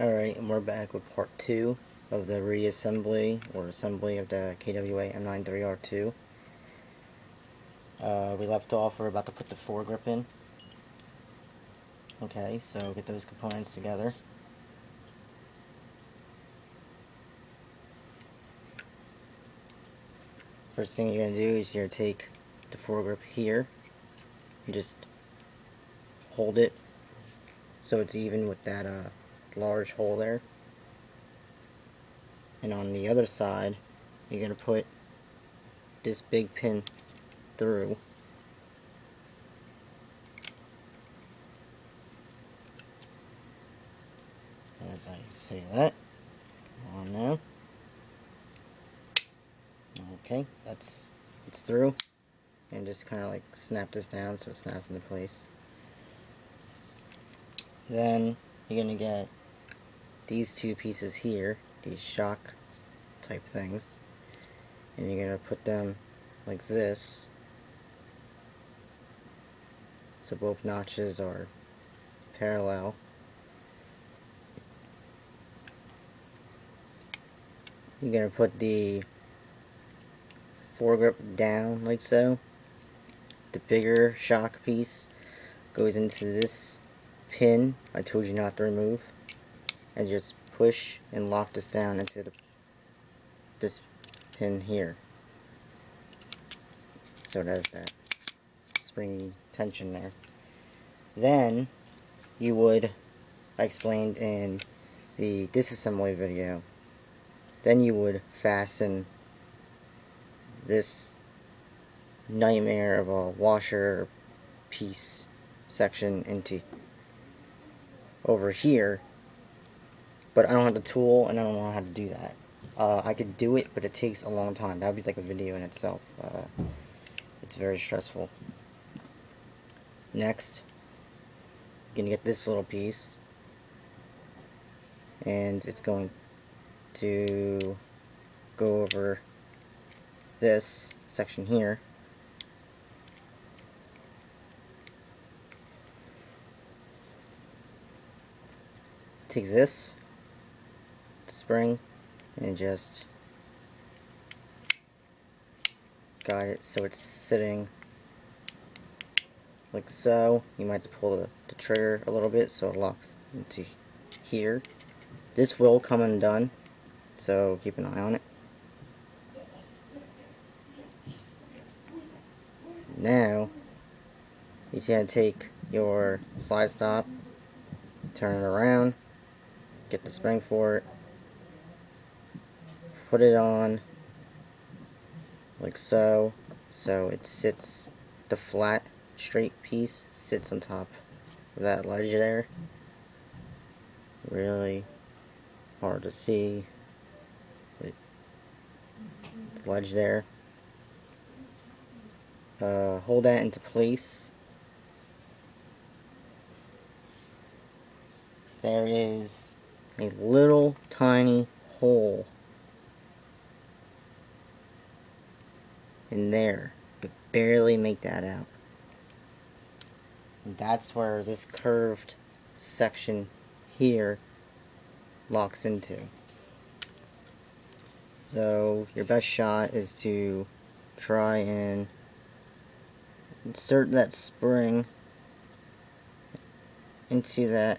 Alright, and we're back with part 2 of the reassembly or assembly of the KWA M93R2. We left off, we're about to put the foregrip in. Okay, so get those components together. First thing you're going to do is you're going to take the foregrip here and just hold it so it's even with that large hole there. And on the other side, you're going to put this big pin through. As I say that, on now. Okay, it's through, and just kind of like snap this down so it snaps into place. Then you're gonna get these two pieces here, these shock type things, and you're gonna put them like this, so both notches are parallel. You're gonna put the foregrip down like so. The bigger shock piece goes into this pin I told you not to remove, and just push and lock this down into this pin here, so it has that springy tension there. Then you would, I explained in the disassembly video, then you would fasten this nightmare of a washer piece section into over here, but I don't have the tool and I don't know how to do that. I could do it, but it takes a long time. That would be like a video in itself. It's very stressful. Next, you're gonna get this little piece, and it's going to go over this section here. Take this spring and just guide it so it's sitting like so. You might have to pull the trigger a little bit so it locks into here. This will come undone, so keep an eye on it. Now, you're going to take your slide stop, turn it around, get the spring for it, put it on like so, so it sits, the flat straight piece sits on top of that ledge there. Really hard to see, but the ledge there. Hold that into place. There is a little tiny hole in there. You could barely make that out. And that's where this curved section here locks into. So your best shot is to try and insert that spring into that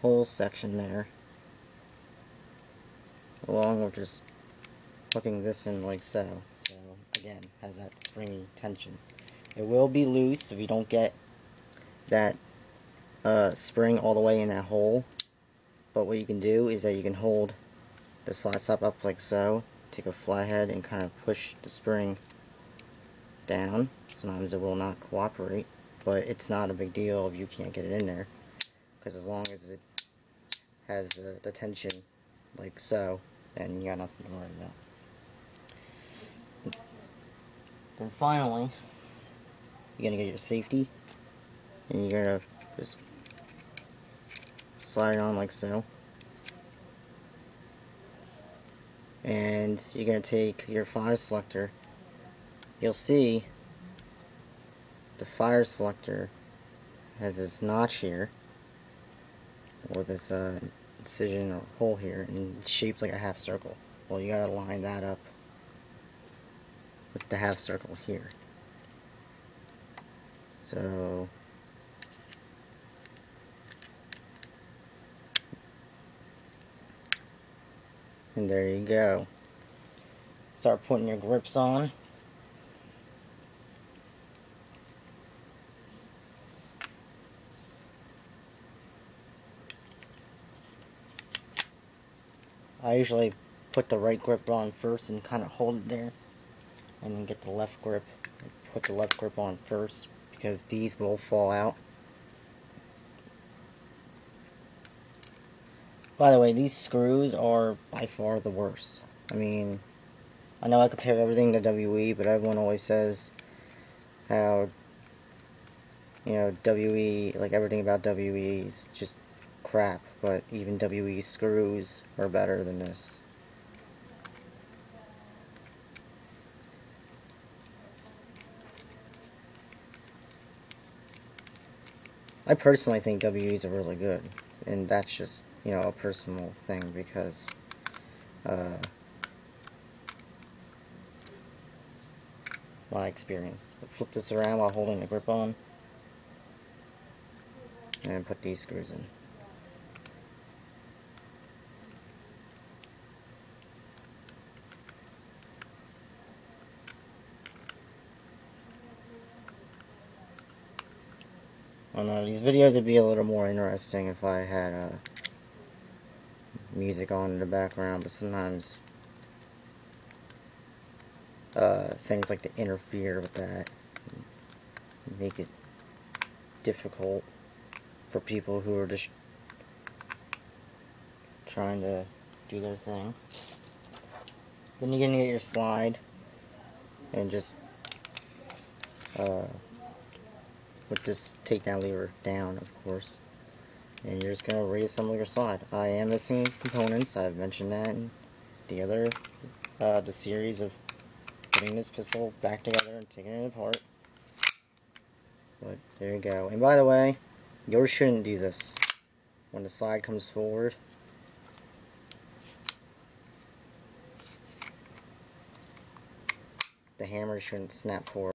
whole section there, along with just hooking this in like so. So again, has that springy tension. It will be loose if you don't get that spring all the way in that hole, but what you can do is that you can hold the slide stop up like so, take a flathead and kind of push the spring down. Sometimes it will not cooperate, but it's not a big deal if you can't get it in there, because as long as it has the tension like so, then you got nothing to worry about. Then finally, you're going to get your safety, and you're going to just slide it on like so. And you're going to take your fire selector. You'll see the fire selector has this notch here, or this incision or hole here, and it's shaped like a half circle. Well, you gotta line that up with the half circle here. So and there you go. Start putting your grips on. I usually put the right grip on first and kind of hold it there, and then get the left grip. Put the left grip on first, because these will fall out. By the way, these screws are by far the worst. I mean, I know I compare everything to WE, but everyone always says how, you know, WE, like everything about WE is just crap, but even WE screws are better than this. I personally think WEs are really good, and that's just, you know, a personal thing, because my experience. But flip this around while holding the grip on, and put these screws in. I don't know, these videos would be a little more interesting if I had music on in the background, but sometimes things like to interfere with that, make it difficult for people who are just trying to do their thing. Then you're gonna get your slide, and just with this takedown lever down, of course, and you're just gonna reassemble your slide. I am missing components. I've mentioned that in the other the series of putting this pistol back together and taking it apart. But there you go. And by the way, yours shouldn't do this. When the slide comes forward, the hammer shouldn't snap forward.